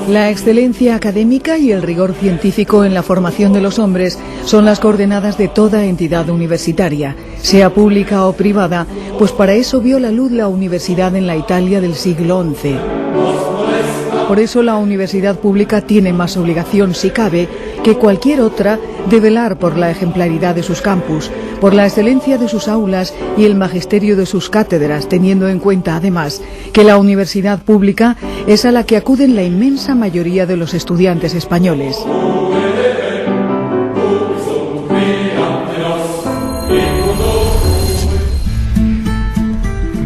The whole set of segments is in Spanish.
La excelencia académica y el rigor científico en la formación de los hombres son las coordenadas de toda entidad universitaria, sea pública o privada, pues para eso vio la luz la universidad en la Italia del siglo XI. Por eso la universidad pública tiene más obligación, si cabe, que cualquier otra de velar por la ejemplaridad de sus campus, por la excelencia de sus aulas y el magisterio de sus cátedras, teniendo en cuenta además que la universidad pública es a la que acuden la inmensa mayoría de los estudiantes españoles.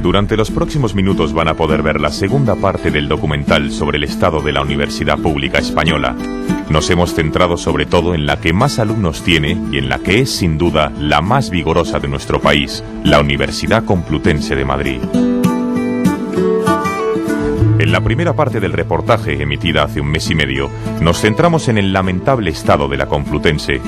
Durante los próximos minutos van a poder ver la segunda parte del documental sobre el estado de la Universidad Pública Española. Nos hemos centrado sobre todo en la que más alumnos tiene y en la que es sin duda la más vigorosa de nuestro país, la Universidad Complutense de Madrid. En la primera parte del reportaje, emitida hace un mes y medio, nos centramos en el lamentable estado de la Complutense.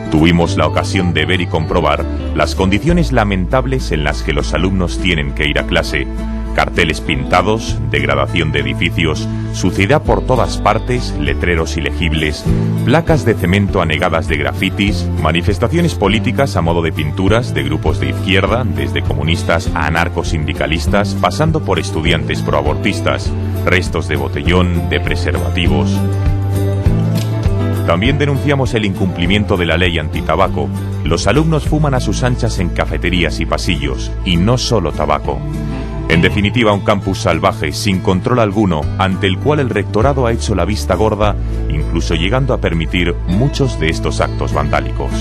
Tuvimos la ocasión de ver y comprobar las condiciones lamentables en las que los alumnos tienen que ir a clase. Carteles pintados, degradación de edificios, suciedad por todas partes, letreros ilegibles, placas de cemento anegadas de grafitis, manifestaciones políticas a modo de pinturas de grupos de izquierda, desde comunistas a anarcosindicalistas, pasando por estudiantes proabortistas, restos de botellón, de preservativos. También denunciamos el incumplimiento de la ley antitabaco. Los alumnos fuman a sus anchas en cafeterías y pasillos, y no solo tabaco. En definitiva, un campus salvaje, sin control alguno, ante el cual el rectorado ha hecho la vista gorda, incluso llegando a permitir muchos de estos actos vandálicos.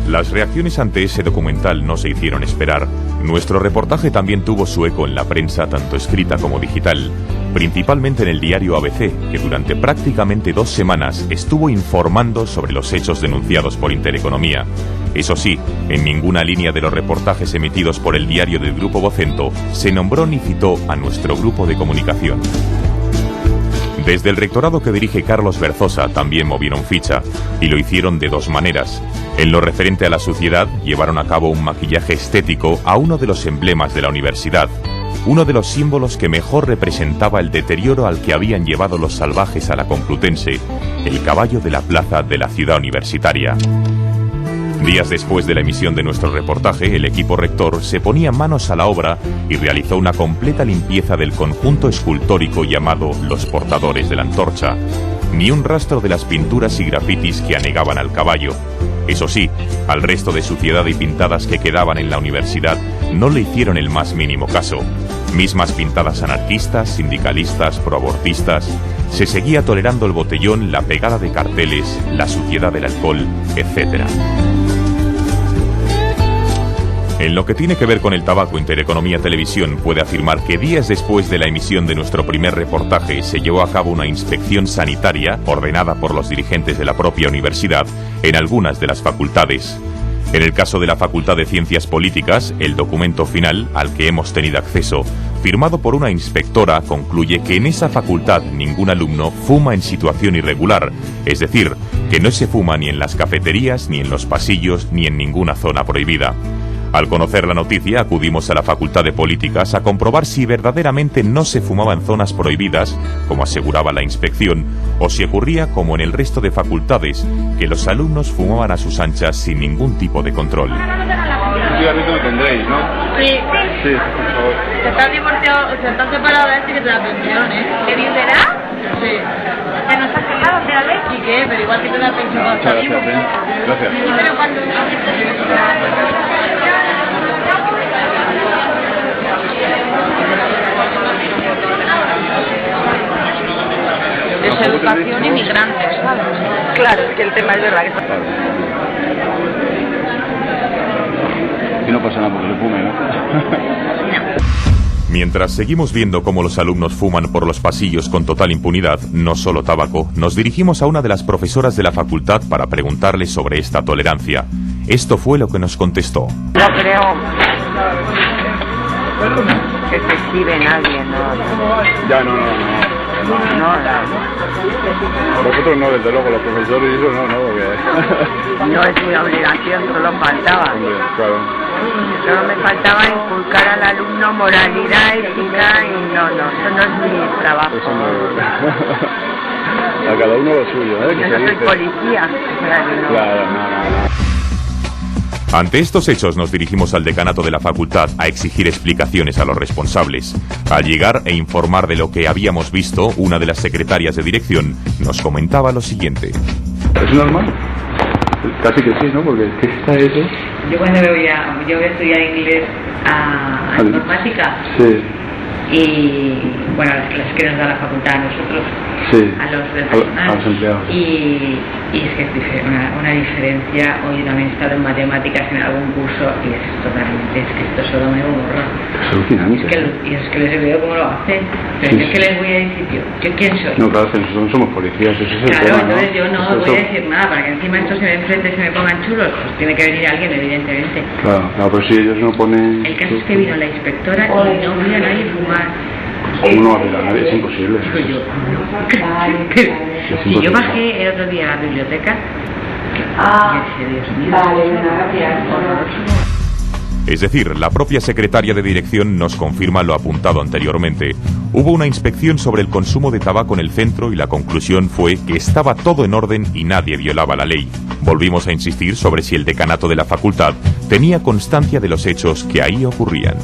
Las reacciones ante ese documental no se hicieron esperar. Nuestro reportaje también tuvo su eco en la prensa, tanto escrita como digital, principalmente en el diario ABC, que durante prácticamente 2 semanas estuvo informando sobre los hechos denunciados por Intereconomía. Eso sí, en ninguna línea de los reportajes emitidos por el diario del Grupo Vocento se nombró ni citó a nuestro grupo de comunicación. Desde el rectorado que dirige Carlos Berzosa también movieron ficha, y lo hicieron de 2 maneras. En lo referente a la suciedad, llevaron a cabo un maquillaje estético a uno de los emblemas de la universidad, uno de los símbolos que mejor representaba el deterioro al que habían llevado los salvajes a la Complutense, el caballo de la plaza de la ciudad universitaria. Días después de la emisión de nuestro reportaje, el equipo rector se ponía manos a la obra y realizó una completa limpieza del conjunto escultórico llamado Los Portadores de la Antorcha. Ni un rastro de las pinturas y grafitis que anegaban al caballo. Eso sí, al resto de suciedad y pintadas que quedaban en la universidad no le hicieron el más mínimo caso. Mismas pintadas anarquistas, sindicalistas, proabortistas. Se seguía tolerando el botellón, la pegada de carteles, la suciedad del alcohol, etc. En lo que tiene que ver con el tabaco, Intereconomía Televisión puede afirmar que días después de la emisión de nuestro primer reportaje se llevó a cabo una inspección sanitaria ordenada por los dirigentes de la propia universidad en algunas de las facultades. En el caso de la Facultad de Ciencias Políticas, el documento final, al que hemos tenido acceso, firmado por una inspectora, concluye que en esa facultad ningún alumno fuma en situación irregular, es decir, que no se fuma ni en las cafeterías, ni en los pasillos, ni en ninguna zona prohibida. Al conocer la noticia, acudimos a la Facultad de Políticas a comprobar si verdaderamente no se fumaba en zonas prohibidas, como aseguraba la inspección, o si ocurría como en el resto de facultades, que los alumnos fumaban a sus anchas sin ningún tipo de control. Un cigarrito lo tendréis, ¿no? Sí. Sí, por favor. Se está divorciado, se está separado de este que te da pensión, ¿eh? ¿Qué bien te da? Sí. ¿Que no estás casado, te da ley? ¿Y qué? Pero igual que te da pensión cuando está vivo. Gracias. Pero cuando... Es educación inmigrante, ¿sabes? Claro, es que el tema es verdad que está... Y no pasa nada porque se fume, ¿no? No. Mientras seguimos viendo cómo los alumnos fuman por los pasillos con total impunidad, no solo tabaco, nos dirigimos a una de las profesoras de la facultad para preguntarle sobre esta tolerancia. Esto fue lo que nos contestó. No creo que se exhibe nadie, ¿no? Ya, no. Vosotros no, desde luego, los profesores y eso no, porque... No es mi obligación, solo faltaba. Claro. Solo me faltaba inculcar al alumno moralidad, ética y no, eso no es mi trabajo. Eso no... A cada uno lo suyo, ¿eh? Yo no soy policía, o sea que no. Claro, no. Ante estos hechos nos dirigimos al decanato de la facultad a exigir explicaciones a los responsables. Al llegar e informar de lo que habíamos visto, una de las secretarias de dirección nos comentaba lo siguiente. ¿Es normal? Casi que sí, ¿no? Porque ¿qué está eso? Yo cuando voy a estudiar inglés a informática. Sí. Y bueno, las clases que nos da la facultad a nosotros, sí, a los del personal, a los empleados. Y es que es una diferencia. Hoy también he estado en matemáticas en algún curso y es totalmente, es que esto solo me borra. Es alucinante. Es que les veo cómo lo hacen, pero sí, yo que les voy a decir yo quién soy. No, claro, que nosotros somos policías, eso es el claro, tema, entonces ¿no? yo no voy a decir nada, para que encima estos se me enfrenten, se me pongan chulos, pues tiene que venir alguien, evidentemente. Claro, pero si ellos no ponen... El caso es que vino la inspectora y no vio a nadie fumar. ¿Cómo no va a ver a nadie? Es imposible. Digo yo, si yo bajé el otro día a la biblioteca, y ese Dios mío, Es decir, la propia secretaria de dirección nos confirma lo apuntado anteriormente. Hubo una inspección sobre el consumo de tabaco en el centro y la conclusión fue que estaba todo en orden y nadie violaba la ley. Volvimos a insistir sobre si el decanato de la facultad tenía constancia de los hechos que ahí ocurrían.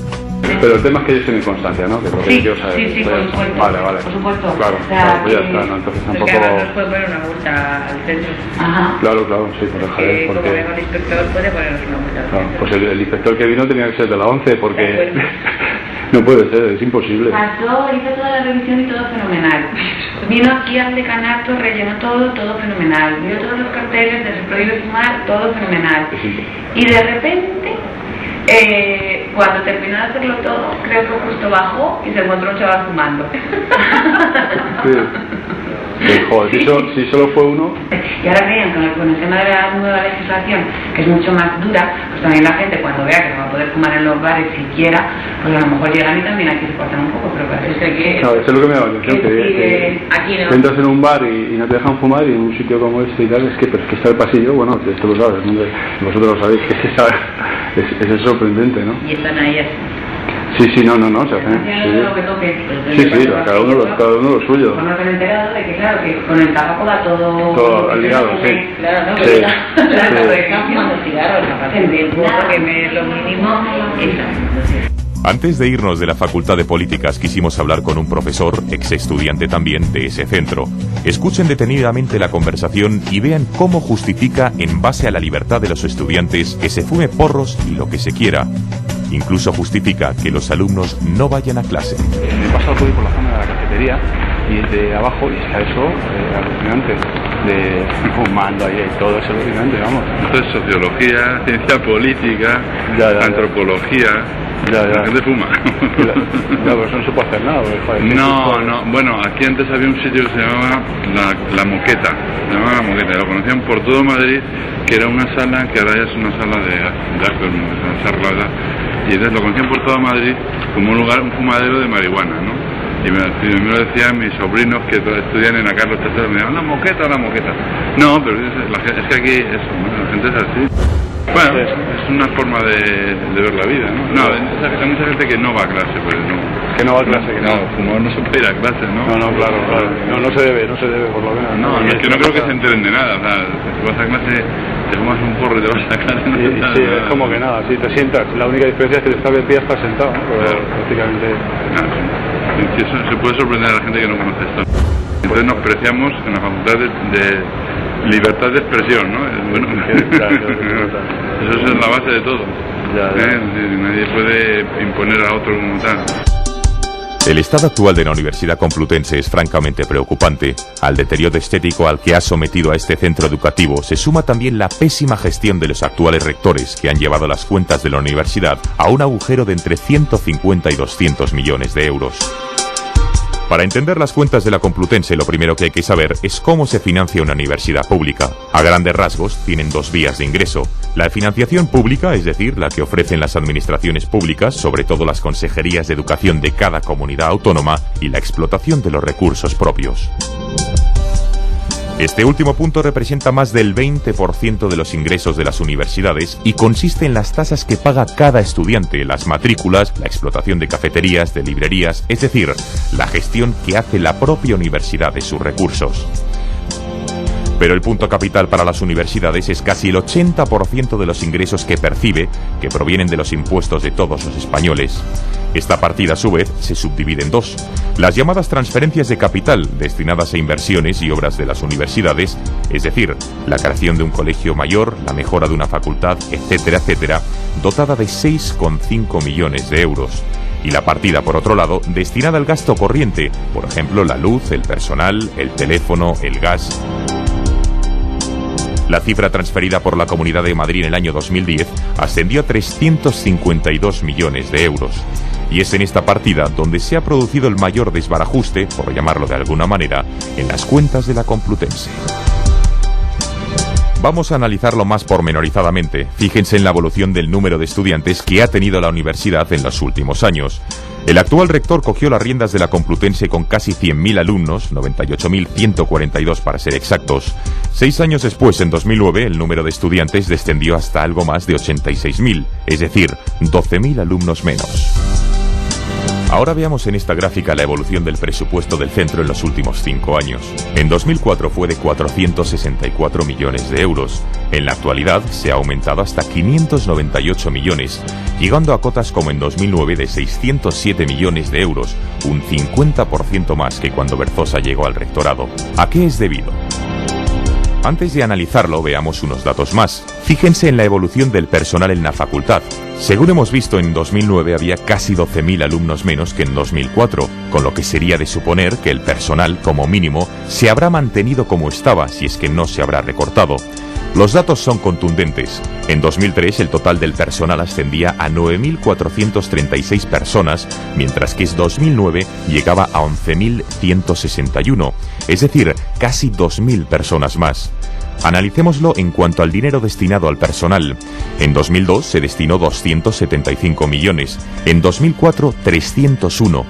Pero el tema es que ellos tienen constancia, ¿no? Que es lo que sí, quiero saber. sí, por supuesto. Vale. Por supuesto. Claro, o sea, pues ya está, ¿no? Entonces tampoco... Porque además nos puede poner una multa al centro. Ajá. Claro, sí, por dejar porque... Como venga el inspector puede ponernos una multa al claro, centro. pues el inspector que vino tenía que ser de la 11, porque... no puede ser, es imposible. Pasó, hizo toda la revisión y todo fenomenal. Vino aquí al decanato, rellenó todo fenomenal. Vio todos los carteles de se prohíbe fumar, todo fenomenal. Y de repente... cuando terminó de hacerlo todo, creo que justo bajó y se encontró un chaval fumando. Sí, joder, si solo fue uno. Y ahora creen que con el tema de la nueva legislación, que es mucho más dura, pues también la gente cuando vea que no va a poder fumar en los bares siquiera, pues a lo mejor llegan y también aquí se cortan un poco, pero parece que... No, eso es lo que me da la atención, que aquí no. entras en un bar y no te dejan fumar, y en un sitio como este y tal, pero es que está el pasillo, bueno, esto lo sabes, ¿no? Vosotros lo sabéis, que es sorprendente, ¿no? Y están ahí así. Sí, no, se hacen. Sí, cada uno lo suyo. Bueno, me he enterado de que, claro, que con el tabaco va todo aliado, sí. Claro, ¿no? Sí. Claro, están fumando cigarros, en tiempo, porque lo mínimo es... Antes de irnos de la Facultad de Políticas quisimos hablar con un profesor, ex estudiante también de ese centro. Escuchen detenidamente la conversación y vean cómo justifica, en base a la libertad de los estudiantes, que se fume porros y lo que se quiera. Incluso justifica que los alumnos no vayan a clase. Me he pasado todo por la zona de la cafetería y de abajo, y está eso alucinante, de fumando ahí y todo, es alucinante, vamos. Esto es sociología, ciencia política, antropología. La gente fuma. No, pero eso no se puede hacer nada. No, bueno, aquí antes había un sitio que se llamaba La Moqueta, lo conocían por todo Madrid, que era una sala que ahora ya es una sala de actos, una charla, y entonces lo conocían por todo Madrid como un lugar, un fumadero de marihuana, ¿no? Y me lo decían mis sobrinos que estudian en la Carlos III, me decían, la moqueta. No, pero es que aquí la gente es así. Bueno, es una forma de ver la vida, ¿no? No, hay mucha gente que no va a clase, pues no. Que no va a clase, que no. Fumador no se puede ir a clase, ¿no? No, claro. No se debe, por lo menos. No, es que no creo que se enteren de nada, o sea, si vas a clase, te fumas un porro y te vas a clase. Sí, es como que nada, si te sientas, la única diferencia es que te estás de pie, estás sentado, ¿no? Pero claro, prácticamente... Eso se puede sorprender a la gente que no conoce esto. Entonces nos preciamos en la facultad de libertad de expresión, ¿no? Bueno, eso es la base de todo. Nadie puede imponer a otro como tal. El estado actual de la Universidad Complutense es francamente preocupante. Al deterioro estético al que ha sometido a este centro educativo se suma también la pésima gestión de los actuales rectores, que han llevado las cuentas de la universidad a un agujero de entre 150 y 200 millones de euros. Para entender las cuentas de la Complutense, lo primero que hay que saber es cómo se financia una universidad pública. A grandes rasgos, tienen dos vías de ingreso. La financiación pública, es decir, la que ofrecen las administraciones públicas, sobre todo las consejerías de educación de cada comunidad autónoma, y la explotación de los recursos propios. Este último punto representa más del 20% de los ingresos de las universidades y consiste en las tasas que paga cada estudiante, las matrículas, la explotación de cafeterías, de librerías, es decir, la gestión que hace la propia universidad de sus recursos. Pero el punto capital para las universidades es casi el 80% de los ingresos que percibe, que provienen de los impuestos de todos los españoles. Esta partida, a su vez, se subdivide en dos. Las llamadas transferencias de capital, destinadas a inversiones y obras de las universidades, es decir, la creación de un colegio mayor, la mejora de una facultad, etcétera, etcétera, dotada de 6,5 millones de euros. Y la partida, por otro lado, destinada al gasto corriente, por ejemplo, la luz, el personal, el teléfono, el gas. La cifra transferida por la Comunidad de Madrid en el año 2010 ascendió a 352 millones de euros. Y es en esta partida donde se ha producido el mayor desbarajuste, por llamarlo de alguna manera, en las cuentas de la Complutense. Vamos a analizarlo más pormenorizadamente. Fíjense en la evolución del número de estudiantes que ha tenido la universidad en los últimos años. El actual rector cogió las riendas de la Complutense con casi 100.000 alumnos, 98.142 para ser exactos. 6 años después, en 2009, el número de estudiantes descendió hasta algo más de 86.000, es decir, 12.000 alumnos menos. Ahora veamos en esta gráfica la evolución del presupuesto del centro en los últimos 5 años. En 2004 fue de 464 millones de euros. En la actualidad se ha aumentado hasta 598 millones, llegando a cotas como en 2009 de 607 millones de euros, un 50% más que cuando Berzosa llegó al rectorado. ¿A qué es debido? Antes de analizarlo, veamos unos datos más. Fíjense en la evolución del personal en la facultad. Según hemos visto, en 2009 había casi 12.000 alumnos menos que en 2004, con lo que sería de suponer que el personal, como mínimo, se habrá mantenido como estaba, si es que no se habrá recortado. Los datos son contundentes. En 2003 el total del personal ascendía a 9.436 personas, mientras que en 2009 llegaba a 11.161, es decir, casi 2.000 personas más. Analicémoslo en cuanto al dinero destinado al personal. En 2002 se destinó 275 millones, en 2004 301.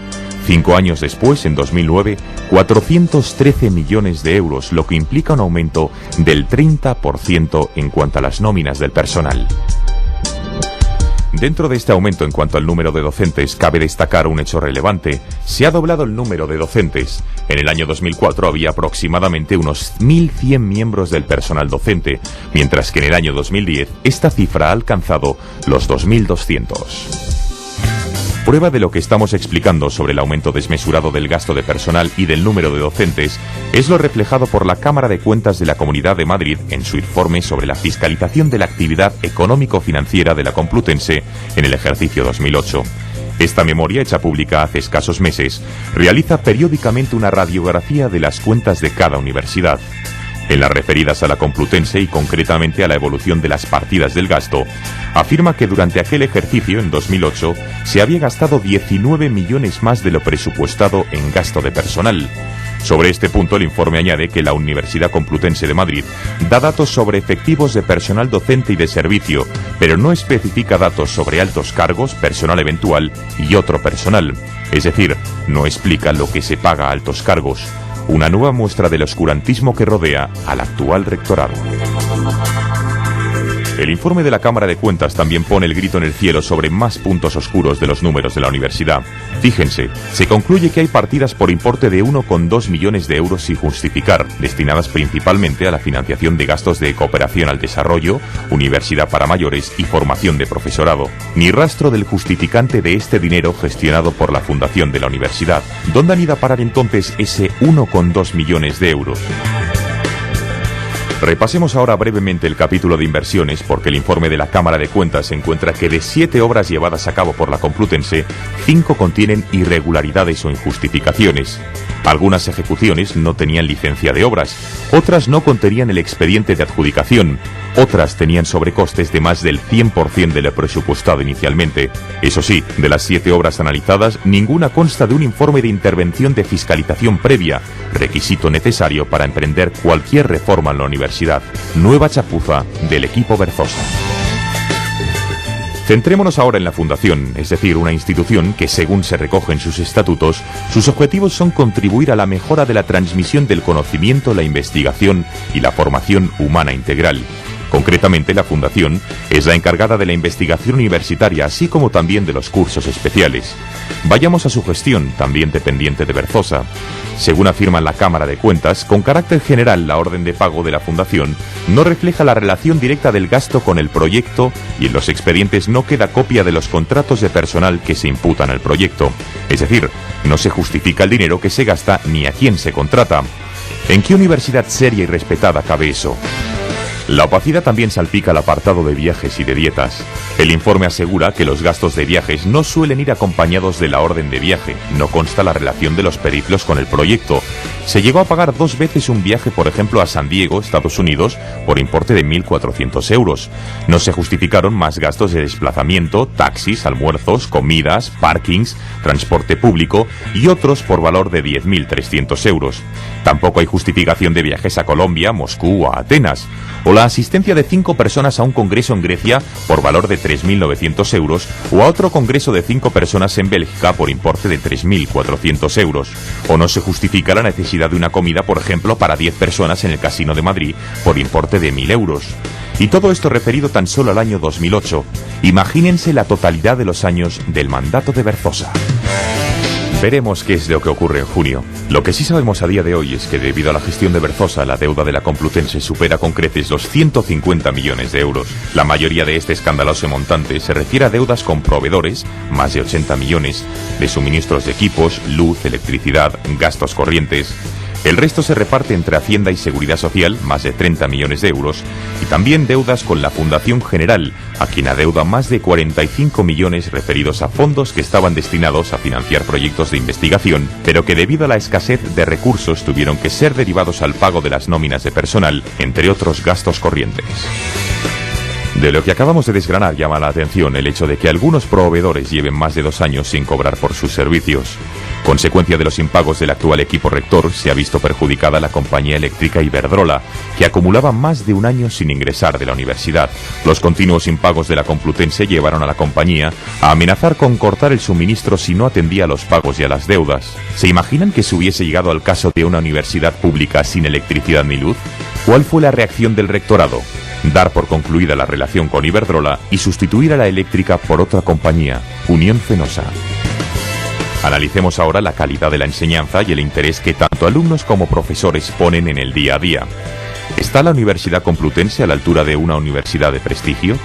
5 años después, en 2009, 413 millones de euros, lo que implica un aumento del 30% en cuanto a las nóminas del personal. Dentro de este aumento en cuanto al número de docentes, cabe destacar un hecho relevante. Se ha doblado el número de docentes. En el año 2004 había aproximadamente unos 1.100 miembros del personal docente, mientras que en el año 2010 esta cifra ha alcanzado los 2.200. Prueba de lo que estamos explicando sobre el aumento desmesurado del gasto de personal y del número de docentes es lo reflejado por la Cámara de Cuentas de la Comunidad de Madrid en su informe sobre la fiscalización de la actividad económico-financiera de la Complutense en el ejercicio 2008. Esta memoria, hecha pública hace escasos meses, realiza periódicamente una radiografía de las cuentas de cada universidad. En las referidas a la Complutense y concretamente a la evolución de las partidas del gasto, afirma que durante aquel ejercicio, en 2008, se había gastado 19 millones más de lo presupuestado en gasto de personal. Sobre este punto, el informe añade que la Universidad Complutense de Madrid da datos sobre efectivos de personal docente y de servicio, pero no especifica datos sobre altos cargos, personal eventual y otro personal. Es decir, no explica lo que se paga a altos cargos. Una nueva muestra del oscurantismo que rodea al actual rectorado. El informe de la Cámara de Cuentas también pone el grito en el cielo sobre más puntos oscuros de los números de la universidad. Fíjense, se concluye que hay partidas por importe de 1,2 millones de euros sin justificar, destinadas principalmente a la financiación de gastos de cooperación al desarrollo, universidad para mayores y formación de profesorado. Ni rastro del justificante de este dinero gestionado por la fundación de la universidad. ¿Dónde han ido a parar entonces ese 1,2 millones de euros? Repasemos ahora brevemente el capítulo de inversiones, porque el informe de la Cámara de Cuentas encuentra que de 7 obras llevadas a cabo por la Complutense, 5 contienen irregularidades o injustificaciones. Algunas ejecuciones no tenían licencia de obras, otras no contenían el expediente de adjudicación, otras tenían sobrecostes de más del 100% de lo presupuestado inicialmente. Eso sí, de las 7 obras analizadas, ninguna consta de un informe de intervención de fiscalización previa, requisito necesario para emprender cualquier reforma en la universidad. Nueva chapuza del equipo Berzosa. Centrémonos ahora en la Fundación, es decir, una institución que, según se recoge en sus estatutos, sus objetivos son contribuir a la mejora de la transmisión del conocimiento, la investigación y la formación humana integral. Concretamente, la Fundación es la encargada de la investigación universitaria, así como también de los cursos especiales. Vayamos a su gestión, también dependiente de Berzosa. Según afirma la Cámara de Cuentas, con carácter general, la orden de pago de la Fundación no refleja la relación directa del gasto con el proyecto y en los expedientes no queda copia de los contratos de personal que se imputan al proyecto. Es decir, no se justifica el dinero que se gasta ni a quién se contrata. ¿En qué universidad seria y respetada cabe eso? La opacidad también salpica el apartado de viajes y de dietas. El informe asegura que los gastos de viajes no suelen ir acompañados de la orden de viaje, no consta la relación de los periplos con el proyecto. Se llegó a pagar 2 veces un viaje, por ejemplo, a San Diego, Estados Unidos, por importe de 1.400 euros. No se justificaron más gastos de desplazamiento, taxis, almuerzos, comidas, parkings, transporte público y otros por valor de 10.300 euros. Tampoco hay justificación de viajes a Colombia, Moscú o a Atenas, o la asistencia de 5 personas a un congreso en Grecia por valor de 3.900 euros, o a otro congreso de 5 personas en Bélgica por importe de 3.400 euros. O no se justifica la necesidad de una comida, por ejemplo, para 10 personas en el Casino de Madrid por importe de 1.000 euros. Y todo esto referido tan solo al año 2008. Imagínense la totalidad de los años del mandato de Berzosa. Veremos qué es lo que ocurre en junio. Lo que sí sabemos a día de hoy es que debido a la gestión de Berzosa, la deuda de la Complutense supera con creces los 150 millones de euros. La mayoría de este escandaloso montante se refiere a deudas con proveedores, más de 80 millones, de suministros de equipos, luz, electricidad, gastos corrientes. El resto se reparte entre Hacienda y Seguridad Social, más de 30 millones de euros, y también deudas con la Fundación General, a quien adeuda más de 45 millones referidos a fondos que estaban destinados a financiar proyectos de investigación, pero que debido a la escasez de recursos tuvieron que ser derivados al pago de las nóminas de personal, entre otros gastos corrientes. De lo que acabamos de desgranar llama la atención el hecho de que algunos proveedores lleven más de 2 años sin cobrar por sus servicios. Consecuencia de los impagos del actual equipo rector, se ha visto perjudicada la compañía eléctrica Iberdrola, que acumulaba más de 1 año sin ingresar de la universidad. Los continuos impagos de la Complutense llevaron a la compañía a amenazar con cortar el suministro si no atendía a los pagos y a las deudas. ¿Se imaginan que se hubiese llegado al caso de una universidad pública sin electricidad ni luz? ¿Cuál fue la reacción del rectorado? Dar por concluida la relación con Iberdrola y sustituir a la eléctrica por otra compañía, Unión Fenosa. Analicemos ahora la calidad de la enseñanza y el interés que tanto alumnos como profesores ponen en el día a día. ¿Está la Universidad Complutense a la altura de una universidad de prestigio?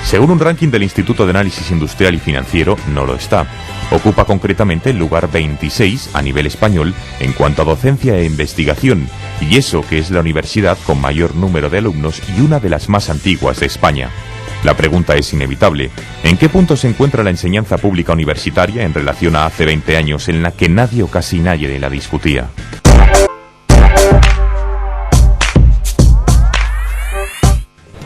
Según un ranking del Instituto de Análisis Industrial y Financiero, no lo está. Ocupa concretamente el lugar 26 a nivel español en cuanto a docencia e investigación, y eso que es la universidad con mayor número de alumnos y una de las más antiguas de España. La pregunta es inevitable. ¿En qué punto se encuentra la enseñanza pública universitaria en relación a hace 20 años en la que nadie o casi nadie la discutía?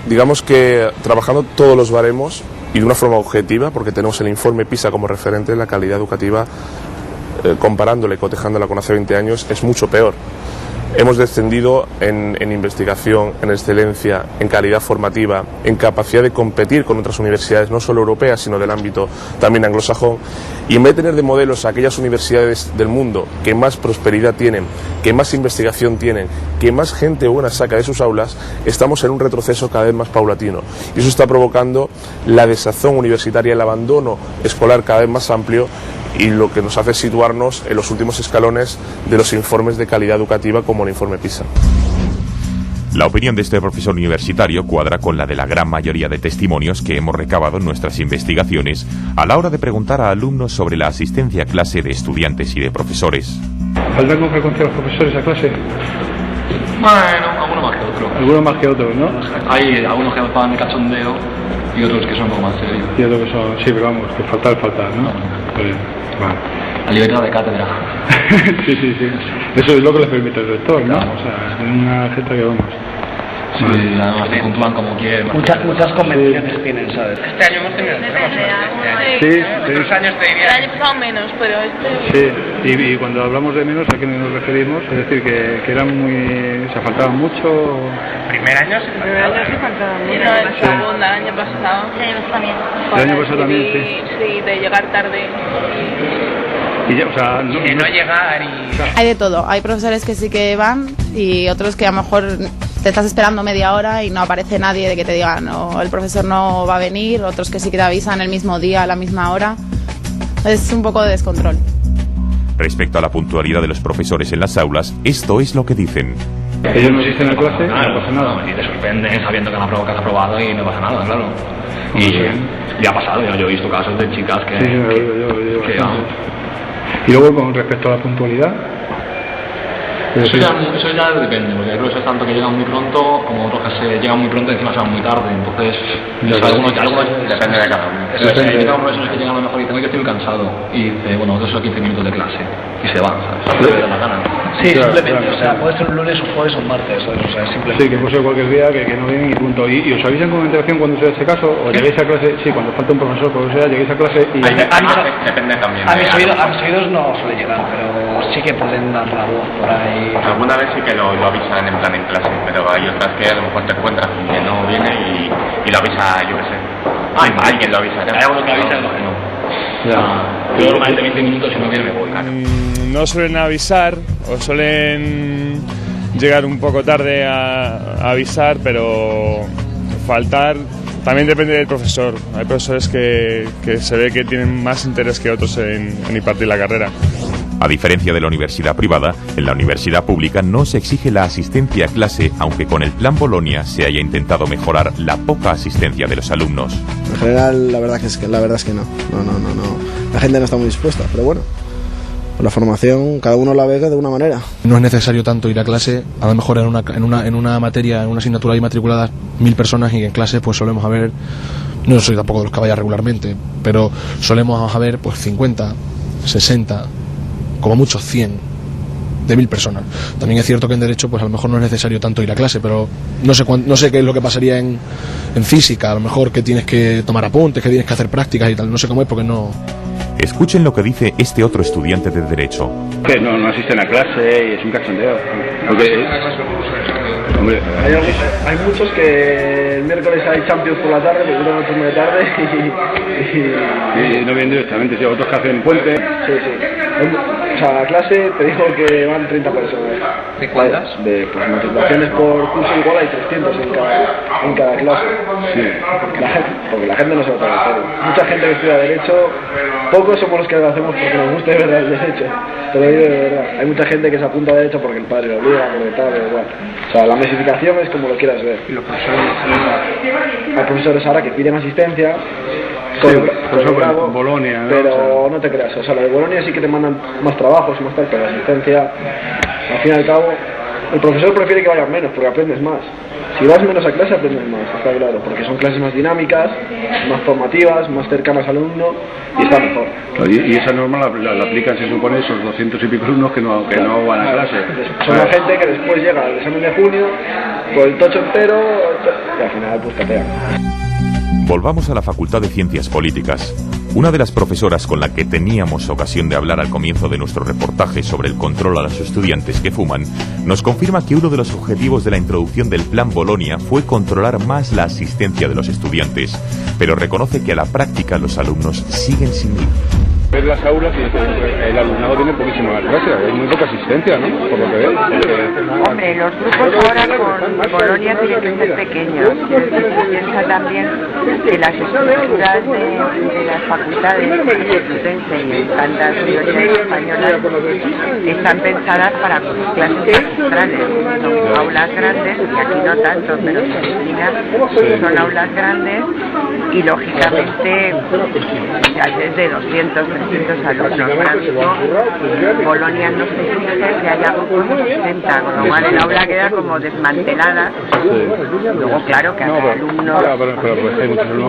Digamos que trabajando todos los baremos y de una forma objetiva, porque tenemos el informe PISA como referente, la calidad educativa, comparándola y cotejándola con hace 20 años, es mucho peor. Hemos descendido en investigación, en excelencia, en calidad formativa, en capacidad de competir con otras universidades, no solo europeas, sino del ámbito también anglosajón. Y en vez de tener de modelos a aquellas universidades del mundo que más prosperidad tienen, que más investigación tienen, que más gente buena saca de sus aulas, estamos en un retroceso cada vez más paulatino. Y eso está provocando la desazón universitaria, el abandono escolar cada vez más amplio, y lo que nos hace situarnos en los últimos escalones de los informes de calidad educativa como el informe PISA. La opinión de este profesor universitario cuadra con la de la gran mayoría de testimonios que hemos recabado en nuestras investigaciones a la hora de preguntar a alumnos sobre la asistencia a clase de estudiantes y de profesores. ¿Falta con frecuencia los profesores a clase? Bueno, algunos más que otros. Algunos más que otros, ¿no? Hay algunos que van de cachondeo y otros que son un poco más serios. Y otros que son, sí, pero vamos, que faltar, ¿no? Vale. La libertad de cátedra. sí. Eso es lo que les permite el rector, ¿no? O sea, es una gente que vamos. Sí, además te puntúan como quieren. Muchas convenciones tienen, ¿sabes? Este año hemos tenido problemas. Sí. Otros años te diría. El año pasado menos, pero este... Sí, y cuando hablamos de menos, ¿a qué nos referimos? Es decir, que eran muy... ¿se faltaban mucho? Primer año sí faltaban mucho. No, el segundo, el año pasado. El año pasado también, sí. Sí, de llegar tarde. Y ya, o sea, no, de no llegar y... Hay de todo, hay profesores que sí que van y otros que a lo mejor te estás esperando media hora y no aparece nadie de que te digan no, el profesor no va a venir, otros que sí que te avisan el mismo día, a la misma hora. Es un poco de descontrol. Respecto a la puntualidad de los profesores en las aulas, esto es lo que dicen. Ellos no asisten a clase, no pasa nada. Y te sorprenden sabiendo que has aprobado y no pasa nada, claro. Y ya ha pasado, yo he visto casos de chicas que... Sí, yo y luego con respecto a la puntualidad, eso ya depende, porque hay profesores tanto que llegan muy pronto como otros que se llegan muy pronto y encima se van muy tarde, entonces algunos depende de cada uno. Hay profesores que llegan a lo mejor y dicen que estoy cansado y dice, bueno, otros son 15 minutos de clase y se van, ¿sabes? Le da la gana. Sí, simplemente, o sea, puede ser un lunes, un jueves o un martes, ¿sabes? O sea, simplemente. Sí, que puede ser cualquier día que no vienen y punto. ¿Y os avisan con antelación cuando sea ese caso? ¿O llegáis a clase? Sí, cuando falta un profesor, cuando sea, llegáis a clase y... Depende también. A mis oídos no suele llegar, pero sí que pueden dar la voz por ahí. Alguna vez sí que lo avisan en plan en clase, pero hay otras que a lo mejor te encuentras que no viene y lo avisa, yo qué sé. Alguien lo avisa. Hay algunos que avisan y otros que no. Yo normalmente 20 minutos y no viene me voy, claro. No suelen avisar o suelen llegar un poco tarde a avisar, pero faltar también depende del profesor. Hay profesores que se ve que tienen más interés que otros en impartir la carrera. A diferencia de la universidad privada, en la universidad pública no se exige la asistencia a clase, aunque con el Plan Bolonia se haya intentado mejorar la poca asistencia de los alumnos. En general, la verdad es que no. La gente no está muy dispuesta, pero bueno. La formación, cada uno la ve de una manera. No es necesario tanto ir a clase, a lo mejor en una materia, en una asignatura hay matriculadas 1000 personas y en clase pues solemos haber, no soy tampoco de los que vaya regularmente, pero solemos haber pues 50, 60, como mucho 100 de 1000 personas. También es cierto que en Derecho pues a lo mejor no es necesario tanto ir a clase, pero no sé qué es lo que pasaría en física, a lo mejor que tienes que tomar apuntes, que tienes que hacer prácticas y tal, no sé cómo es porque no... Escuchen lo que dice este otro estudiante de Derecho. Que no asisten a clase y es un cachondeo. Hombre, hay muchos que el miércoles hay Champions por la tarde, porque duran 8 de tarde y no vienen directamente, sí, otros que hacen puente. Sí. O sea, a la clase te digo que van 30 personas. ¿De cuántas? De matriculaciones por curso igual hay 300 en cada clase. Sí. Porque la gente no se lo toma en serio. Mucha gente que estudia Derecho, pocos somos los que lo hacemos porque nos gusta de verdad el Derecho. Te lo digo de verdad. Hay mucha gente que se apunta a Derecho porque el padre lo obliga, porque tal, igual. O sea, la mesificación es como lo quieras ver. Y los profesores... Hay profesores ahora que piden asistencia. Por Bolonia, ¿no? Pero no te creas, o sea, lo de Bolonia sí que te mandan más trabajos y más tal, pero la asistencia, al fin y al cabo, el profesor prefiere que vayas menos porque aprendes más. Si vas menos a clase aprendes más, está claro, porque son clases más dinámicas, más formativas, más cercanas al alumno y está mejor. Y esa norma la aplican, se supone, esos 200 y pico alumnos que no van a clase. Son la gente que después llega al examen de junio con el tocho entero y al final pues catean. Volvamos a la Facultad de Ciencias Políticas. Una de las profesoras con la que teníamos ocasión de hablar al comienzo de nuestro reportaje sobre el control a los estudiantes que fuman, nos confirma que uno de los objetivos de la introducción del Plan Bolonia fue controlar más la asistencia de los estudiantes, pero reconoce que a la práctica los alumnos siguen sin ir. Ver las aulas y el alumnado tiene poquísima clase, hay muy poca asistencia, ¿no? Por lo que veo. Hombre, los grupos ahora con Bolonia tienen que ser pequeños. Piensa también que las estructuras de las facultades complutense y en tantas universidades españolas están pensadas para clases magistrales. Son aulas grandes, y aquí no tanto, pero en Argentina son aulas grandes y lógicamente clases de 200, 200 alumnos. Ahora mismo Bolonia no se exige que haya grupos de 60, con lo cual el aula queda como desmantelada. Luego, claro, que hay alumnos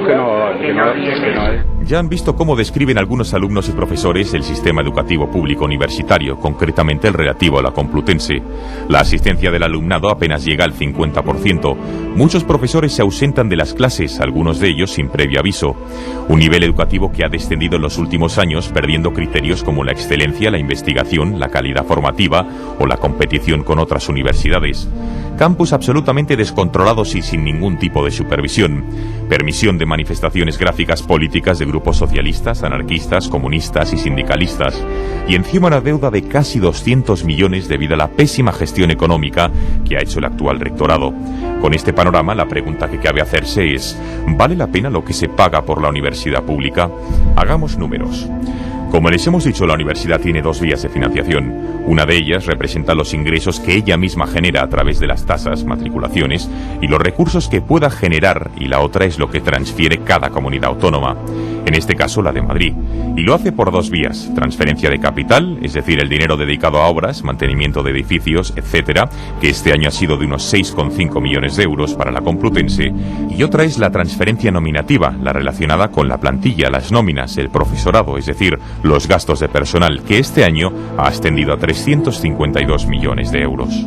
que no vienen. Ya han visto cómo describen algunos alumnos y profesores el sistema educativo público universitario, concretamente el relativo a la Complutense. La asistencia del alumnado apenas llega al 50%. Muchos profesores se ausentan de las clases, algunos de ellos sin previo aviso. Un nivel educativo que ha descendido en los últimos años, perdiendo criterios como la excelencia, la investigación, la calidad formativa o la competición con otras universidades. Campus absolutamente descontrolados y sin ningún tipo de supervisión. Permisión de manifestaciones gráficas políticas de grupos socialistas, anarquistas, comunistas y sindicalistas. Y encima una deuda de casi 200 millones debido a la pésima gestión económica que ha hecho el actual rectorado. Con este panorama, la pregunta que cabe hacerse es: ¿vale la pena lo que se paga por la universidad pública? Hagamos números. Como les hemos dicho, la universidad tiene dos vías de financiación. Una de ellas representa los ingresos que ella misma genera a través de las tasas, matriculaciones y los recursos que pueda generar, y la otra es lo que transfiere cada comunidad autónoma, en este caso la de Madrid. Y lo hace por dos vías: transferencia de capital, es decir, el dinero dedicado a obras, mantenimiento de edificios, etcétera, que este año ha sido de unos 6,5 millones de euros para la Complutense, y otra es la transferencia nominativa, la relacionada con la plantilla, las nóminas, el profesorado, es decir, los gastos de personal, que este año ha ascendido a 352 millones de euros.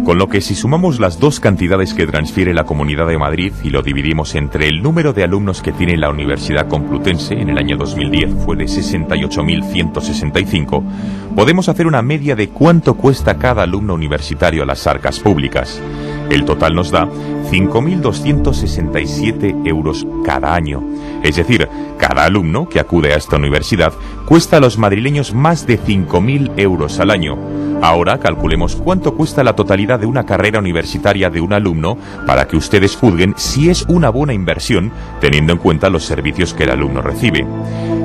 Con lo que, si sumamos las dos cantidades que transfiere la Comunidad de Madrid y lo dividimos entre el número de alumnos que tiene la Universidad Complutense, en el año 2010 fue de 68.165, podemos hacer una media de cuánto cuesta cada alumno universitario a las arcas públicas. El total nos da 5.267 euros cada año. Es decir, cada alumno que acude a esta universidad cuesta a los madrileños más de 5.000 euros al año. Ahora calculemos cuánto cuesta la totalidad de una carrera universitaria de un alumno para que ustedes juzguen si es una buena inversión, teniendo en cuenta los servicios que el alumno recibe.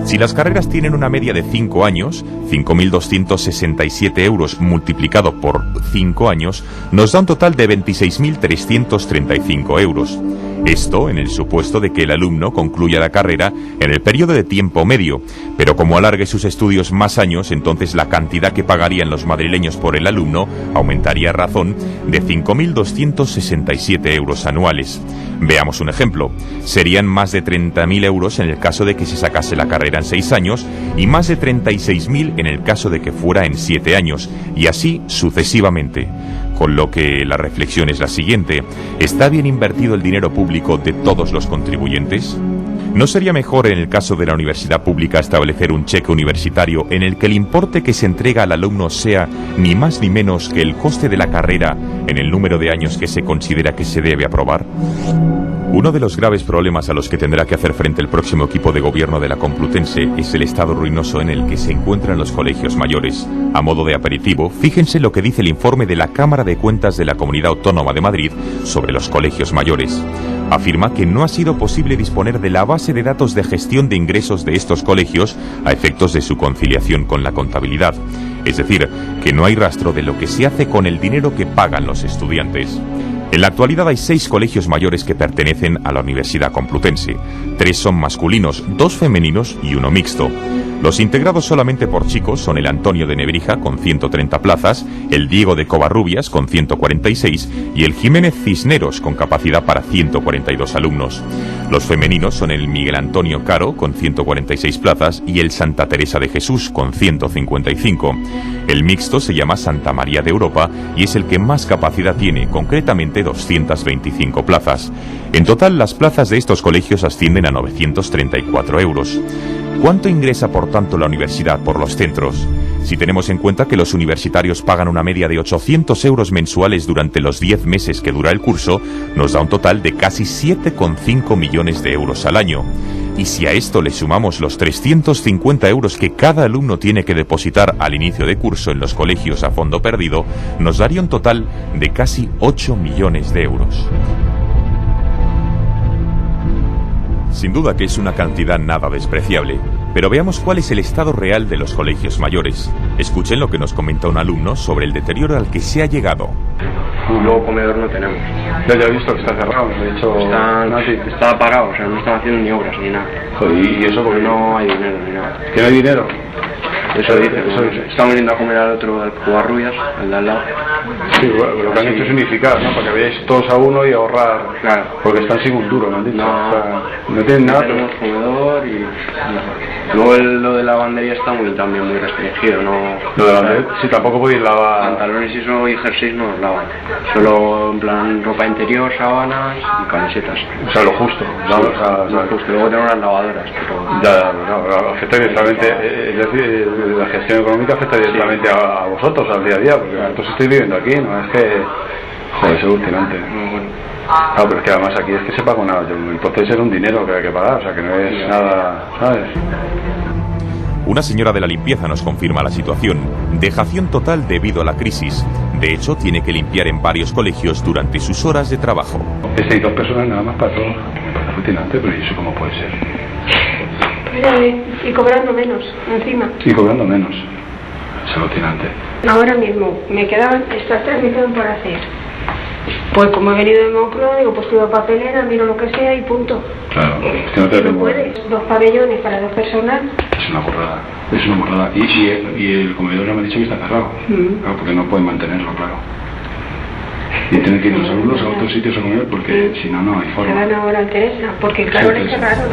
Si las carreras tienen una media de 5 años, 5.267 euros multiplicado por 5 años nos da un total de 26.335 euros. Esto en el supuesto de que el alumno concluya la carrera en el periodo de tiempo medio, pero como alargue sus estudios más años, entonces la cantidad que pagarían los madrileños por el alumno aumentaría a razón de 5.267 euros anuales. Veamos un ejemplo. Serían más de 30.000 euros en el caso de que se sacase la carrera en 6 años y más de 36.000 en el caso de que fuera en 7 años, y así sucesivamente. Con lo que la reflexión es la siguiente: ¿está bien invertido el dinero público de todos los contribuyentes? ¿No sería mejor en el caso de la universidad pública establecer un cheque universitario en el que el importe que se entrega al alumno sea ni más ni menos que el coste de la carrera en el número de años que se considera que se debe aprobar? Uno de los graves problemas a los que tendrá que hacer frente el próximo equipo de gobierno de la Complutense es el estado ruinoso en el que se encuentran los colegios mayores. A modo de aperitivo, fíjense lo que dice el informe de la Cámara de Cuentas de la Comunidad Autónoma de Madrid sobre los colegios mayores. Afirma que no ha sido posible disponer de la base de datos de gestión de ingresos de estos colegios a efectos de su conciliación con la contabilidad. Es decir, que no hay rastro de lo que se hace con el dinero que pagan los estudiantes. En la actualidad hay 6 colegios mayores que pertenecen a la Universidad Complutense. 3 son masculinos, 2 femeninos y 1 mixto. Los integrados solamente por chicos son el Antonio de Nebrija, con 130 plazas, el Diego de Covarrubias, con 146, y el Jiménez Cisneros, con capacidad para 142 alumnos. Los femeninos son el Miguel Antonio Caro, con 146 plazas, y el Santa Teresa de Jesús, con 155. El mixto se llama Santa María de Europa y es el que más capacidad tiene, concretamente 225 plazas. En total, las plazas de estos colegios ascienden a 934 euros. ¿Cuánto ingresa, por tanto, la universidad por los centros? Si tenemos en cuenta que los universitarios pagan una media de 800 euros mensuales durante los 10 meses que dura el curso, nos da un total de casi 7,5 millones de euros al año. Y si a esto le sumamos los 350 euros que cada alumno tiene que depositar al inicio de curso en los colegios a fondo perdido, nos daría un total de casi 8 millones de euros. Sin duda que es una cantidad nada despreciable, pero veamos cuál es el estado real de los colegios mayores. Escuchen lo que nos comenta un alumno sobre el deterioro al que se ha llegado. Y luego comedor no tenemos. Ya he visto que está cerrado, de hecho... Está apagado, o sea, no están haciendo ni obras ni nada. ¿Y eso porque no hay dinero ni nada? ¿Que no hay dinero? Eso dice. Estamos yendo a comer al otro, al Covarrubias, al de al lado. Sí, bueno, lo que han hecho es unificar, ¿no? Para que veáis todos a uno y ahorrar. Claro. Porque están sin un duro, me han dicho. No, o sea, no tienen nada. Tenemos comedor y... Luego lo de la lavandería está también muy restringido, ¿no? Lo de la lavandería, sí, tampoco podéis lavar... Pantalones y eso y jerseys no los lavan. Solo en plan ropa interior, sábanas y camisetas. O sea, lo justo. Sí, lo justo. Luego tenemos las lavadoras, pero... Ya, afecta directamente, es decir, la gestión económica afecta directamente a vosotros, al día a día, porque vosotros estáis viviendo aquí, no es que... Joder, es alucinante. Claro, pero es que además aquí es que se paga nada, entonces era un dinero que hay que pagar, o sea que no es nada, ¿sabes? Una señora de la limpieza nos confirma la situación. Dejación total debido a la crisis. De hecho, tiene que limpiar en varios colegios durante sus horas de trabajo. Hay 2 personas nada más para todo. Es alucinante, pero ¿y eso cómo puede ser? Y cobrando menos, encima. Y cobrando menos. Es alucinante. Ahora mismo me quedaban estas 3 me quedan por hacer. Pues como he venido de Moncloa, digo, pues pido papelera, miro lo que sea y punto. Claro, es que no te no puedes. 2 pabellones para 2 personas. Es una burrada, es una burrada. Y el comedor ya me ha dicho que está cerrado. Claro, porque no pueden mantenerlo, claro. Y tienen que ir los alumnos a otros sitios a comer porque si no, no hay forma. Se van ahora al Teresa, porque el calor es cerrado.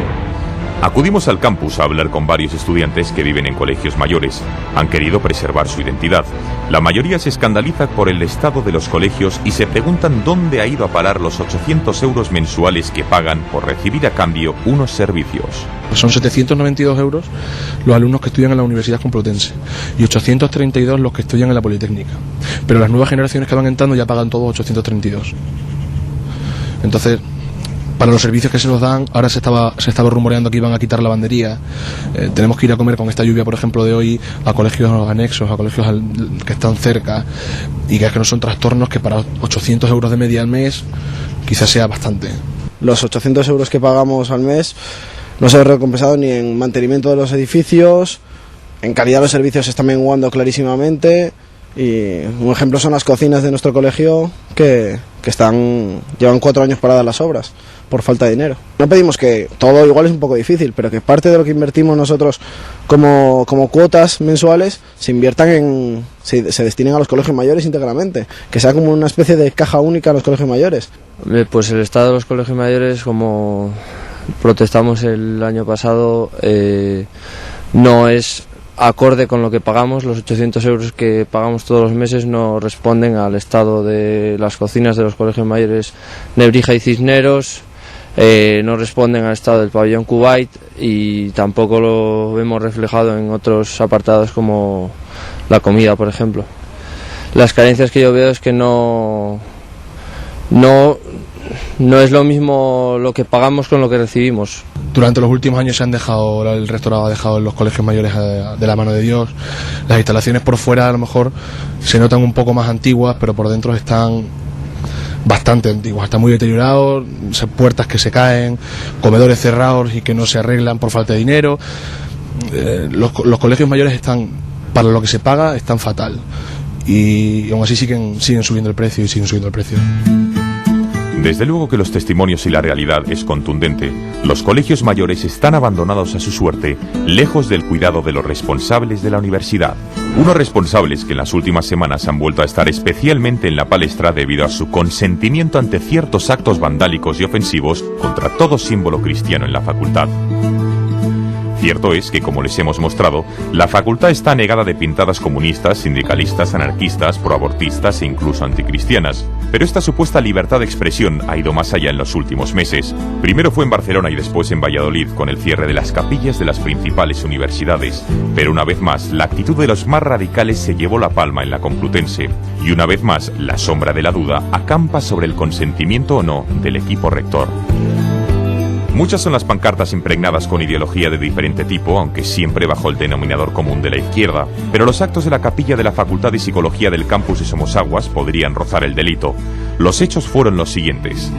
Acudimos al campus a hablar con varios estudiantes que viven en colegios mayores. Han querido preservar su identidad. La mayoría se escandaliza por el estado de los colegios y se preguntan dónde ha ido a parar los 800 euros mensuales que pagan por recibir a cambio unos servicios. Son 792 euros los alumnos que estudian en la Universidad Complutense y 832 los que estudian en la Politécnica. Pero las nuevas generaciones que van entrando ya pagan todos 832. Entonces, para los servicios que se nos dan, ahora se estaba rumoreando que iban a quitar la lavandería. Tenemos que ir a comer con esta lluvia, por ejemplo, de hoy, a colegios anexos, a colegios que están cerca, y que no son trastornos que para 800 euros de media al mes quizás sea bastante. Los 800 euros que pagamos al mes no se han recompensado ni en mantenimiento de los edificios, en calidad de los servicios se están menguando clarísimamente, y un ejemplo son las cocinas de nuestro colegio que llevan 4 años paradas las obras por falta de dinero. No pedimos que todo, igual es un poco difícil, pero que parte de lo que invertimos nosotros como cuotas mensuales se inviertan se destinen a los colegios mayores íntegramente, que sea como una especie de caja única a los colegios mayores. Pues el estado de los colegios mayores, como protestamos el año pasado, no es acorde con lo que pagamos. Los 800 euros que pagamos todos los meses no responden al estado de las cocinas de los colegios mayores Nebrija y Cisneros, no responden al estado del pabellón Kuwait, y tampoco lo vemos reflejado en otros apartados como la comida, por ejemplo. Las carencias que yo veo es que no es lo mismo lo que pagamos con lo que recibimos. Durante los últimos años el rectorado ha dejado los colegios mayores de la mano de Dios. Las instalaciones por fuera a lo mejor se notan un poco más antiguas, pero por dentro están bastante antiguas, están muy deteriorados, puertas que se caen, comedores cerrados y que no se arreglan por falta de dinero. Los colegios mayores están, para lo que se paga, están fatal, y aún así siguen subiendo el precio y siguen subiendo el precio. Desde luego que los testimonios y la realidad es contundente. Los colegios mayores están abandonados a su suerte, lejos del cuidado de los responsables de la universidad. Unos responsables que en las últimas semanas han vuelto a estar especialmente en la palestra debido a su consentimiento ante ciertos actos vandálicos y ofensivos contra todo símbolo cristiano en la facultad. Cierto es que, como les hemos mostrado, la facultad está negada de pintadas comunistas, sindicalistas, anarquistas, proabortistas e incluso anticristianas. Pero esta supuesta libertad de expresión ha ido más allá en los últimos meses. Primero fue en Barcelona y después en Valladolid, con el cierre de las capillas de las principales universidades. Pero una vez más, la actitud de los más radicales se llevó la palma en la Complutense. Y una vez más, la sombra de la duda acampa sobre el consentimiento o no del equipo rector. Muchas son las pancartas impregnadas con ideología de diferente tipo, aunque siempre bajo el denominador común de la izquierda. Pero los actos de la capilla de la Facultad de Psicología del campus de Somosaguas podrían rozar el delito. Los hechos fueron los siguientes.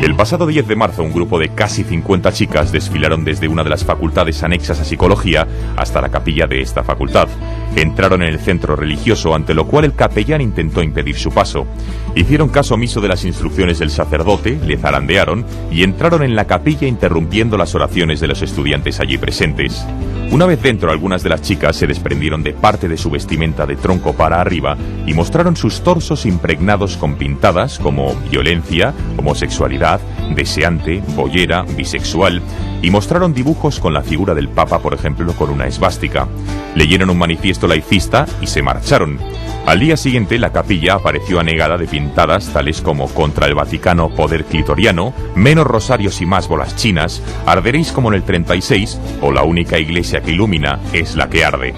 El pasado 10 de marzo un grupo de casi 50 chicas desfilaron desde una de las facultades anexas a Psicología hasta la capilla de esta facultad. Entraron en el centro religioso, ante lo cual el capellán intentó impedir su paso. Hicieron caso omiso de las instrucciones del sacerdote, le zarandearon y entraron en la capilla interrumpiendo las oraciones de los estudiantes allí presentes. Una vez dentro, algunas de las chicas se desprendieron de parte de su vestimenta de tronco para arriba y mostraron sus torsos impregnados con pintadas como violencia, homosexualidad, deseante, boyera, bisexual, y mostraron dibujos con la figura del Papa, por ejemplo, con una esvástica. Leyeron un manifiesto laicista y se marcharon. Al día siguiente, la capilla apareció anegada de pintadas tales como contra el Vaticano, poder clitoriano, menos rosarios y más bolas chinas, arderéis como en el 36, o la única iglesia que ilumina es la que arde.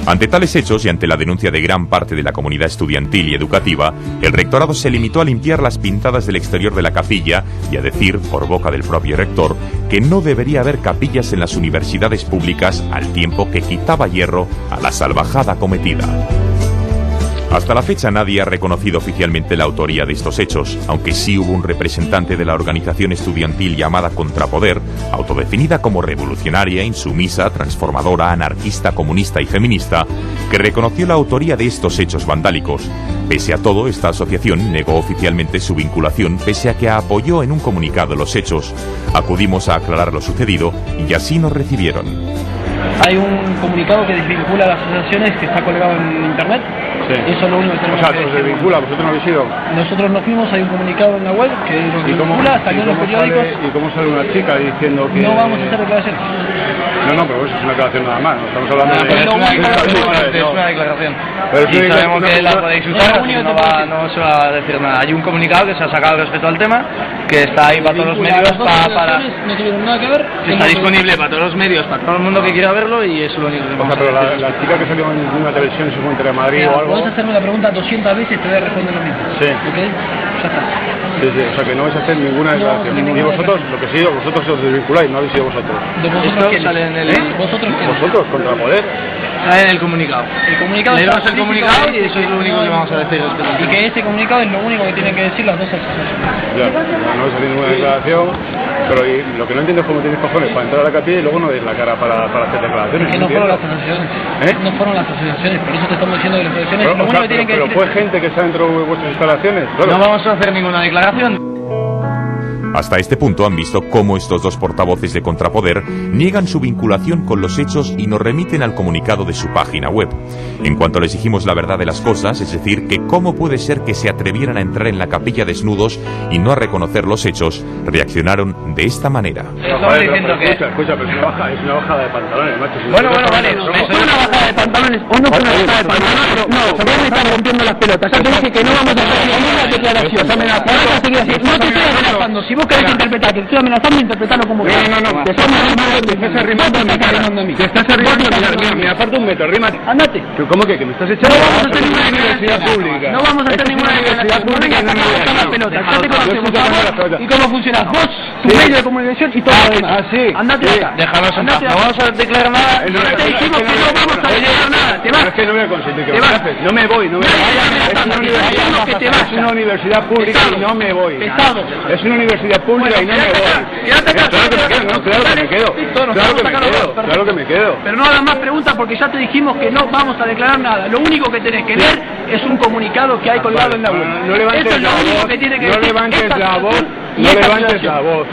Ante tales hechos y ante la denuncia de gran parte de la comunidad estudiantil y educativa, el rectorado se limitó a limpiar las pintadas del exterior de la capilla y a decir, por boca del propio rector, que no debería haber capillas en las universidades públicas, al tiempo que quitaba hierro a la salvajada cometida. Hasta la fecha nadie ha reconocido oficialmente la autoría de estos hechos, aunque sí hubo un representante de la organización estudiantil llamada Contrapoder, autodefinida como revolucionaria, insumisa, transformadora, anarquista, comunista y feminista, que reconoció la autoría de estos hechos vandálicos. Pese a todo, esta asociación negó oficialmente su vinculación, pese a que apoyó en un comunicado los hechos. Acudimos a aclarar lo sucedido y así nos recibieron. Hay un comunicado que desvincula a las asociaciones que está colgado en internet. Sí. Eso es lo único que tenemos que decir. ¿Nos desvincula? ¿Vosotros no habéis ido? Nosotros nos fuimos, hay un comunicado en la web que nos desvincula, salió en los periódicos. ¿Y cómo sale una chica diciendo que...? No vamos a hacer declaraciones. No, pero eso es una declaración nada más. No estamos hablando de... Es una declaración. Y sabemos que la podéis usar, no se va a decir nada. Hay un comunicado que se ha sacado respecto al tema, que está ahí para todos los medios, para... No tuvieron nada que ver. Está disponible para todos los medios, para todo el mundo que quiera verlo, y eso es lo único que vamos a decir. Pero la chica que salió en una televisión, supongo en Telemadrid o algo... Puedes hacerme la pregunta 200 veces y te voy a responder lo mismo. Sí. ¿Ok? Ya está. Sí, o sea que no vais a hacer ninguna declaración. Y vosotros, lo que sí, vosotros os desvinculáis, no habéis sido vosotros. ¿De vosotros quién sale en el... Vosotros, Contrapoder. Sale en el comunicado. El comunicado leemos el comunicado y eso es lo único que vamos a decir. Y que este comunicado es lo único que tienen que decir las dos asociaciones. Ya, no vais a hacer ninguna declaración, pero lo que no entiendo es cómo tenéis cojones para entrar a la capilla y luego no deis la cara para hacer declaraciones. Es que no fueron las asociaciones. No fueron las asociaciones, por eso te estamos diciendo que las asociaciones pero, lo único que tienen que decir. Pero fue gente que está dentro de vuestras instalaciones. Claro. No vamos a hacer ninguna declaración. Hasta este punto han visto cómo estos dos portavoces de Contrapoder niegan su vinculación con los hechos y nos remiten al comunicado de su página web. En cuanto les dijimos la verdad de las cosas, es decir, que cómo puede ser que se atrevieran a entrar en la capilla desnudos y no a reconocer los hechos, reaccionaron de esta manera. Estamos diciendo que... Escucha, pero es una bajada de pantalones, macho. Bueno, vale. ¿Es una bajada de pantalones o no fue una bajada de pantalones? No, se me están rompiendo las pelotas. Ya te dije que no vamos a hacer ninguna declaración. No te estoy amenazando. Si vos querés interpretar que estoy amenazando, interpretalo como quieras. No. Te estás arrimando a mí. Te estás arrimando a mí. Me aparto un metro, arrímate. Andate. ¿Cómo que me estás echando? No vamos a hacer ninguna universidad pública. No vamos a hacer ninguna universidad pública. No me gusta la pelota. Date con lo que ¿y cómo funciona? Vos, tu medio de comunicación y todo lo demás. Ah, sí. Andate de acá. Déjanos en paz. No vamos a declarar nada. Te dijimos que no vamos a declarar nada. Te vas. Es que no voy a consentir que me haces. No me voy. Es una universidad pública y no me voy. Es una universidad pública y no me voy. Claro que me quedo. Pero no hagas más preguntas porque ya te dijimos que no vamos a declarar nada. Lo único que tenés que leer es un comunicado que hay colgado en la web. No levantes la voz. No levantes la voz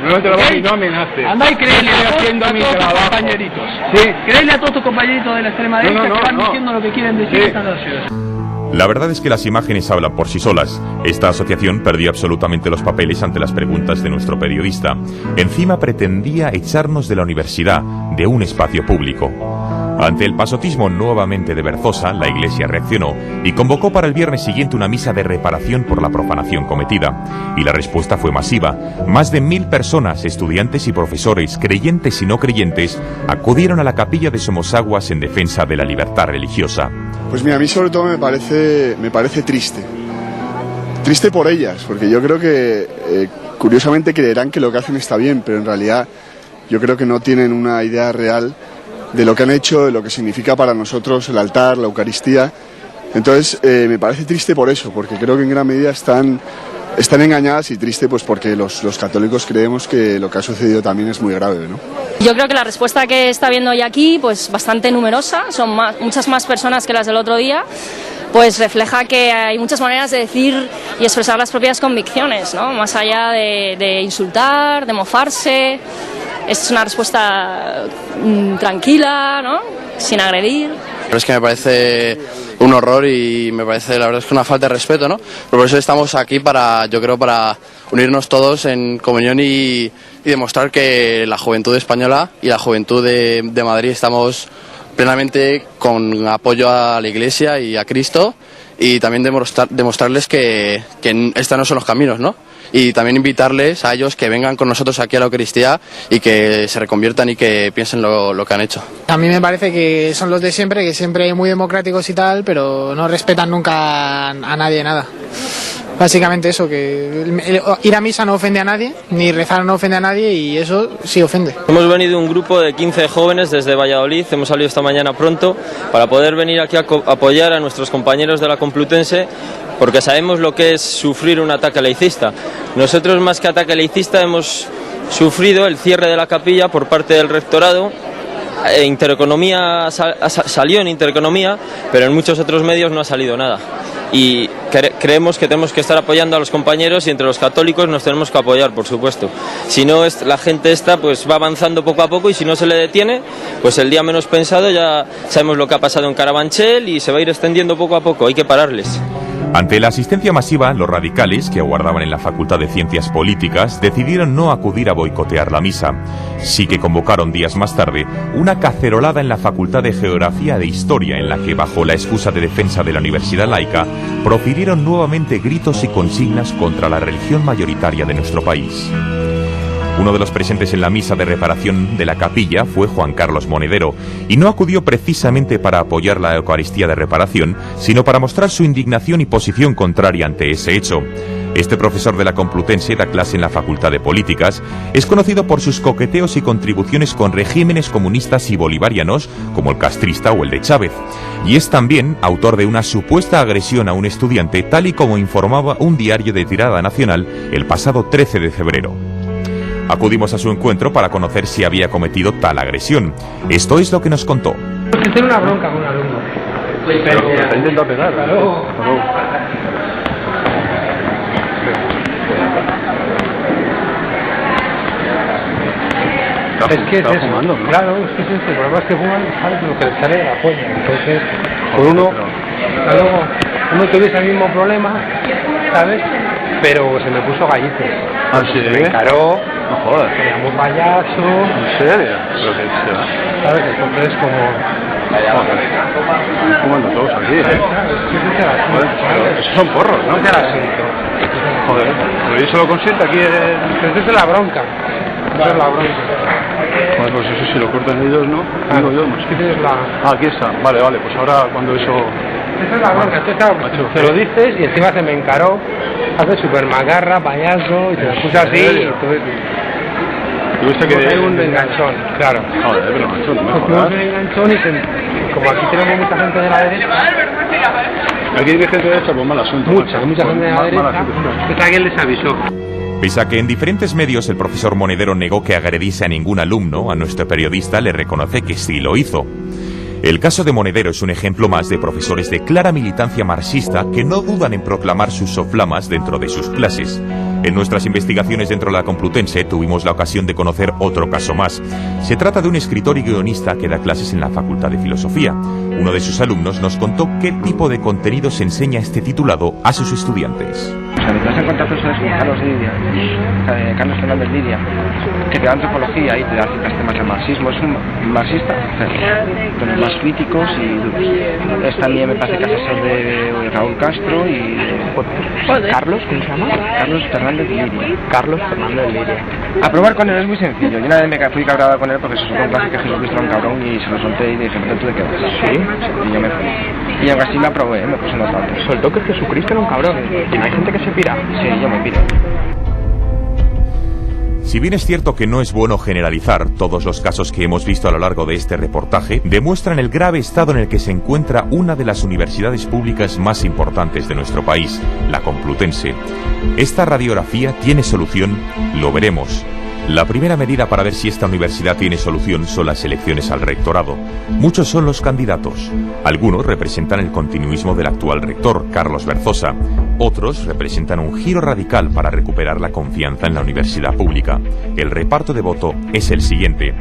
y no amenaces. Andá y créele haciendo a mis compañeritos. Sí. Créele a todos tus compañeritos de la extrema derecha que van diciendo lo que quieren decir estas naciones. La verdad es que las imágenes hablan por sí solas. Esta asociación perdió absolutamente los papeles ante las preguntas de nuestro periodista. Encima pretendía echarnos de la universidad, de un espacio público. Ante el pasotismo nuevamente de Berzosa, la Iglesia reaccionó y convocó para el viernes siguiente una misa de reparación por la profanación cometida. Y la respuesta fue masiva. Más de 1000 personas, estudiantes y profesores, creyentes y no creyentes, acudieron a la capilla de Somosaguas en defensa de la libertad religiosa. Pues mira, a mí sobre todo me parece triste. Triste por ellas, porque yo creo que curiosamente creerán que lo que hacen está bien, pero en realidad yo creo que no tienen una idea real de lo que han hecho, de lo que significa para nosotros el altar, la Eucaristía. Entonces me parece triste por eso, porque creo que en gran medida están engañadas, y triste pues porque los católicos creemos que lo que ha sucedido también es muy grave, ¿no? Yo creo que la respuesta que está viendo hoy aquí, pues bastante numerosa, son muchas más personas que las del otro día, pues refleja que hay muchas maneras de decir y expresar las propias convicciones, ¿no? Más allá de insultar, de mofarse. Es una respuesta tranquila, ¿no? Sin agredir. Pero es que me parece un horror y me parece, la verdad, es que una falta de respeto, ¿no? Pero por eso estamos aquí yo creo, para unirnos todos en comunión y demostrar que la juventud española y la juventud de Madrid estamos plenamente con apoyo a la Iglesia y a Cristo, y también demostrarles que estos no son los caminos, ¿no? Y también invitarles a ellos que vengan con nosotros aquí a la Eucaristía y que se reconviertan y que piensen lo que han hecho. A mí me parece que son los de siempre, que siempre muy democráticos y tal, pero no respetan nunca a nadie nada. Básicamente eso, que ir a misa no ofende a nadie, ni rezar no ofende a nadie, y eso sí ofende. Hemos venido un grupo de 15 jóvenes desde Valladolid, hemos salido esta mañana pronto para poder venir aquí a apoyar a nuestros compañeros de la Complutense, porque sabemos lo que es sufrir un ataque laicista. Nosotros, más que ataque laicista, hemos sufrido el cierre de la capilla por parte del rectorado. Intereconomía salió en Intereconomía, pero en muchos otros medios no ha salido nada. Y creemos que tenemos que estar apoyando a los compañeros, y entre los católicos nos tenemos que apoyar, por supuesto. Si no, la gente pues va avanzando poco a poco, y si no se le detiene, pues el día menos pensado ya sabemos lo que ha pasado en Carabanchel y se va a ir extendiendo poco a poco. Hay que pararles. Ante la asistencia masiva, los radicales, que aguardaban en la Facultad de Ciencias Políticas, decidieron no acudir a boicotear la misa. Sí que convocaron días más tarde una cacerolada en la Facultad de Geografía e Historia, en la que, bajo la excusa de defensa de la universidad laica, profirieron nuevamente gritos y consignas contra la religión mayoritaria de nuestro país. Uno de los presentes en la misa de reparación de la capilla fue Juan Carlos Monedero, y no acudió precisamente para apoyar la Eucaristía de reparación, sino para mostrar su indignación y posición contraria ante ese hecho. Este profesor de la Complutense da clase en la Facultad de Políticas, es conocido por sus coqueteos y contribuciones con regímenes comunistas y bolivarianos, como el castrista o el de Chávez, y es también autor de una supuesta agresión a un estudiante, tal y como informaba un diario de tirada nacional el pasado 13 de febrero. Acudimos a su encuentro para conocer si había cometido tal agresión. Esto es lo que nos contó. Tiene una bronca con un alumno. Pero te ha intentado pegar. Claro. Es que es eso. Fumando, ¿no? Claro, es que es eso. El problema es que fuman, ¿sabes? Lo que les sale de la polla. Entonces, por uno tuviese el mismo problema, ¿sabes? Pero se me puso gallitos. ¿Ah, sí? Me encaró. No jodas. Me llamó payaso. ¿En serio? Pero que se va. ¿Sabes? Entonces, como... Fumando todos aquí, ¿eh? Joder, esos son porros, ¿no? Ese es el asunto. Joder, pero yo solo consiento aquí Esa es la bronca. Esa es la bronca. Joder, pues eso si lo cortan ellos, ¿no? Digo yo, macho. Aquí está. Vale, pues ahora cuando eso... Esa es la bronca. Entonces, claro, te lo dices y encima se me encaró. Hace súper magarra, payaso, y te lo escucha así. Entonces... ¿Tuviste que hay un enganchón, claro. Joder, pero enganchón, no me tuvimos jodas. un enganchón y como aquí tenemos mucha gente de la derecha... Aquí hay gente de derecha, pues mal asunto. Mucha gente de la derecha. Pues alguien les avisó. Pese a que en diferentes medios el profesor Monedero negó que agrediese a ningún alumno, a nuestro periodista le reconoce que sí lo hizo. El caso de Monedero es un ejemplo más de profesores de clara militancia marxista que no dudan en proclamar sus soflamas dentro de sus clases. En nuestras investigaciones dentro de la Complutense tuvimos la ocasión de conocer otro caso más. Se trata de un escritor y guionista que da clases en la Facultad de Filosofía. Uno de sus alumnos nos contó qué tipo de contenidos enseña este titulado a sus estudiantes. O sea, mi clase en contacto es con Carlos Lidia, Carlos Fernández Lidia, que te da antropología y te da ciertos temas del marxismo. Es un marxista, de los más críticos y duros. Es también, me parece que asesor de Raúl Castro y... ¿Carlos? ¿Cómo se llama? Carlos Fernández Lidia. Carlos Fernández Lidia. A probar con él es muy sencillo. Yo una vez me fui cabreado con él porque se supone en clase que Jesucristo era un cabrón y se lo solté y dije, ¿tú de qué vas? ¿Sí? Y yo me fui. Y aún así me aprobé, me puse unos datos. ¿Soltó que Jesucristo era un cabrón? ¿Y no hay gente que se pira? Sí, yo me piro. Si bien es cierto que no es bueno generalizar, todos los casos que hemos visto a lo largo de este reportaje demuestran el grave estado en el que se encuentra una de las universidades públicas más importantes de nuestro país, la Complutense. ¿Esta radiografía tiene solución? Lo veremos. La primera medida para ver si esta universidad tiene solución son las elecciones al rectorado. Muchos son los candidatos. Algunos representan el continuismo del actual rector, Carlos Berzosa. Otros representan un giro radical para recuperar la confianza en la universidad pública. El reparto de voto es el siguiente.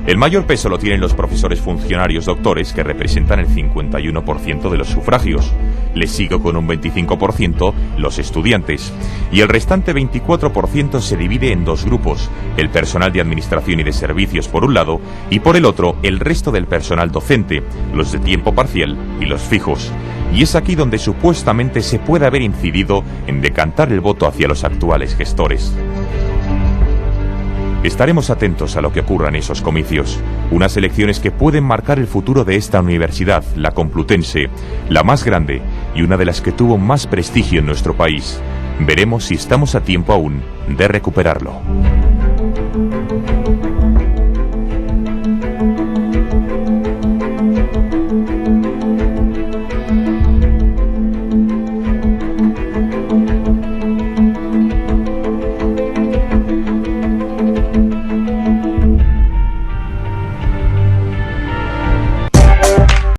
El mayor peso lo tienen los profesores funcionarios doctores, que representan el 51% de los sufragios. Les sigue con un 25% los estudiantes. Y el restante 24% se divide en dos grupos: el personal de administración y de servicios por un lado, y por el otro el resto del personal docente, los de tiempo parcial y los fijos. Y es aquí donde supuestamente se puede haber incidido en decantar el voto hacia los actuales gestores. Estaremos atentos a lo que ocurra en esos comicios, unas elecciones que pueden marcar el futuro de esta universidad, la Complutense, la más grande y una de las que tuvo más prestigio en nuestro país. Veremos si estamos a tiempo aún de recuperarlo.